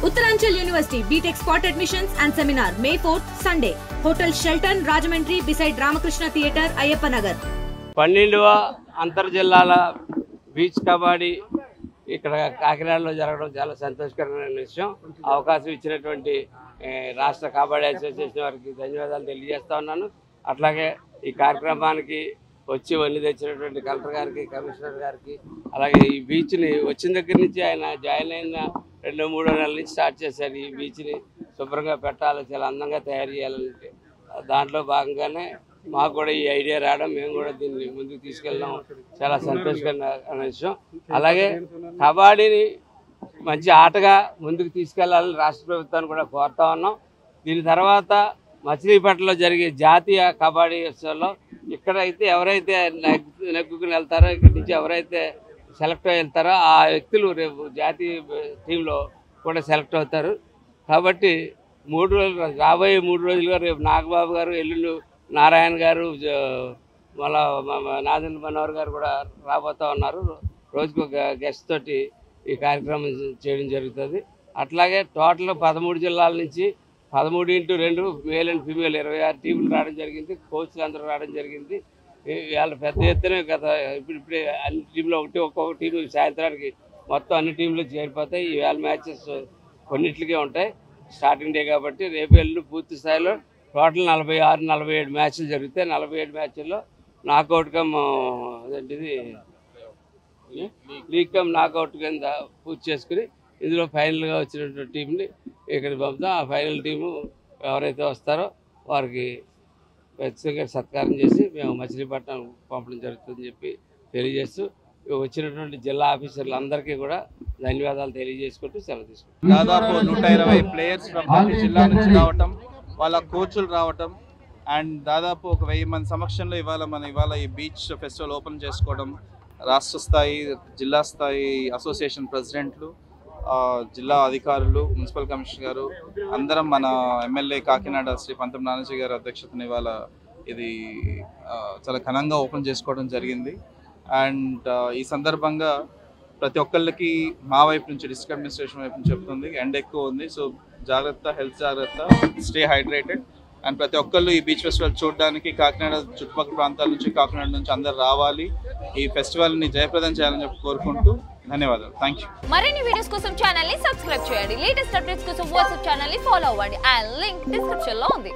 Uttaranchal University BTech Spot Admissions and Seminar May 4th Sunday. Hotel Shelton Rajahmundry beside Ramakrishna Theatre, Ayyappa Nagar. 12వ అంతర్ జిల్లాల beach kabaddi ఇక్కడ కాకినాడలో జరగడం చాలా సంతోషకరమైన విషయం. అవకాశం ఇచ్చినటువంటి రాష్ట్ర కబడ్డీ అసోసియేషన్ వారికి ధన్యవాదాలు తెలియజేస్తా ఉన్నాను. అట్లాగే ఈ కార్యక్రమానికి వచ్చి వల్లి తెచ్చినటువంటి కలెక్టర్ గారికి, కమిషనర్ గారికి, అలాగే ఈ బీచ్ని వచ్చిన దగ్గర నుంచి ఆయన జాయిన్ అయిన 2-3 నెలల నుంచి స్టార్ట్ చేశారు. ఈ బీచ్ని శుభ్రంగా పెట్టాలి, చాలా అందంగా తయారు చేయాలంటే దాంట్లో భాగంగానే మాకు కూడా ఈ ఐడియా రావడం, మేము కూడా దీన్ని ముందుకు తీసుకెళ్ళడం చాలా సంతోషకరమైన విషయం. అలాగే కబడ్డీని మంచి ఆటగా ముందుకు తీసుకెళ్లాలని రాష్ట్ర ప్రభుత్వాన్ని కూడా కోరుతా ఉన్నాం. దీని తర్వాత మచిలీపట్నంలో జరిగే జాతీయ కబడ్డీ ఉత్సవంలో ఇక్కడైతే ఎవరైతే నెగ్గుకుని వెళ్తారో, ఇక్కడి నుంచి ఎవరైతే సెలెక్ట్ అయి వెళ్తారో ఆ వ్యక్తులు రేపు జాతీయ టీంలో కూడా సెలెక్ట్ అవుతారు. కాబట్టి రాబోయే 3 రోజులుగా రేపు నాగబాబు గారు, ఎల్లుండి నారాయణ గారు, మళ్ళా నాదెండ్ల మనోహర్ గారు కూడా రాబోతూ ఉన్నారు. రోజుకు ఒక గెస్ట్ తోటి ఈ కార్యక్రమం చేయడం జరుగుతుంది. అట్లాగే టోటల్ 13 జిల్లాల నుంచి 13x2 మేల్ అండ్ ఫీమేల్ 26 టీములు రావడం జరిగింది. కోచ్లు అందరూ రావడం జరిగింది. వాళ్ళ పెద్ద ఎత్తున గత ఇప్పుడే అన్ని టీంలో ఒక్కొక్క టీము సాయంత్రానికి మొత్తం అన్ని టీంలు చేరిపోతాయి. ఈ వేళ మ్యాచెస్ కొన్నిట్లకే ఉంటాయి. స్టార్టింగ్ డే కాబట్టి రేపు ఎల్లుండి పూర్తి స్థాయిలో టోటల్ 46-47 మ్యాచ్లు జరుగుతాయి. 47 మ్యాచ్ల్లో నాకౌట్ కమ్ అదేంటిది లీగ్ కమ్ నాకౌట్ కింద పూర్తి చేసుకుని ఇందులో ఫైనల్గా వచ్చినటువంటి టీంని ఇక్కడికి పంపుతాం. ఆ ఫైనల్ టీము ఎవరైతే వస్తారో వారికి ఖచ్చితంగా సత్కారం చేసి మేము మచిలీపట్నం పంపడం జరుగుతుందని చెప్పి తెలియజేస్తూ వచ్చినటువంటి జిల్లా ఆఫీసర్లందరికీ కూడా ధన్యవాదాలు తెలియజేసుకుంటూ సెలవు తీసుకుంటాం. దాదాపు 120 ప్లేయర్స్ ప్రతి జిల్లా నుంచి రావటం, వాళ్ళ కోచ్లు రావటం అండ్ దాదాపు ఒక 1000 మంది సమక్షంలో ఇవాళ ఈ బీచ్ ఫెస్టివల్ ఓపెన్ చేసుకోవడం, రాష్ట్ర స్థాయి, జిల్లా స్థాయి అసోసియేషన్ ప్రెసిడెంట్లు, జిల్లా అధికారులు, మున్సిపల్ కమిషనర్ గారు అందరం, మన ఎమ్మెల్యే కాకినాడ శ్రీ పంతం నానాజీ గారి అధ్యక్షతన ఇవాళ ఇది చాలా ఘనంగా ఓపెన్ చేసుకోవడం జరిగింది. అండ్ ఈ సందర్భంగా ప్రతి ఒక్కళ్ళకి మా వైపు నుంచి, డిస్ట్రిక్ట్ అడ్మినిస్ట్రేషన్ వైపు నుంచి చెప్తుంది, ఎండ ఎక్కువ ఉంది, సో జాగ్రత్త, హెల్త్ జాగ్రత్త, స్టే హైడ్రేటెడ్. అండ్ ప్రతి ఒక్కళ్ళు ఈ బీచ్ ఫెస్టివల్ చూడడానికి కాకినాడ చుట్టుపక్కల ప్రాంతాల నుంచి, కాకినాడ నుంచి అందరు రావాలి, ఈ ఫెస్టివల్ని జయప్రదం చేయాలని చెప్పి కోరుకుంటూ ధన్యవాదాలు. Thank you. మరిన్ని వీడియోస్ కోసం ఛానల్ ని సబ్స్క్రైబ్ చేయండి. లేటెస్ట్ అప్డేట్స్ కోసం వాట్సాప్ ఛానల్ ని ఫాలో అవ్వండి. ఆ లింక్ డిస్క్రిప్షన్ లో ఉంది.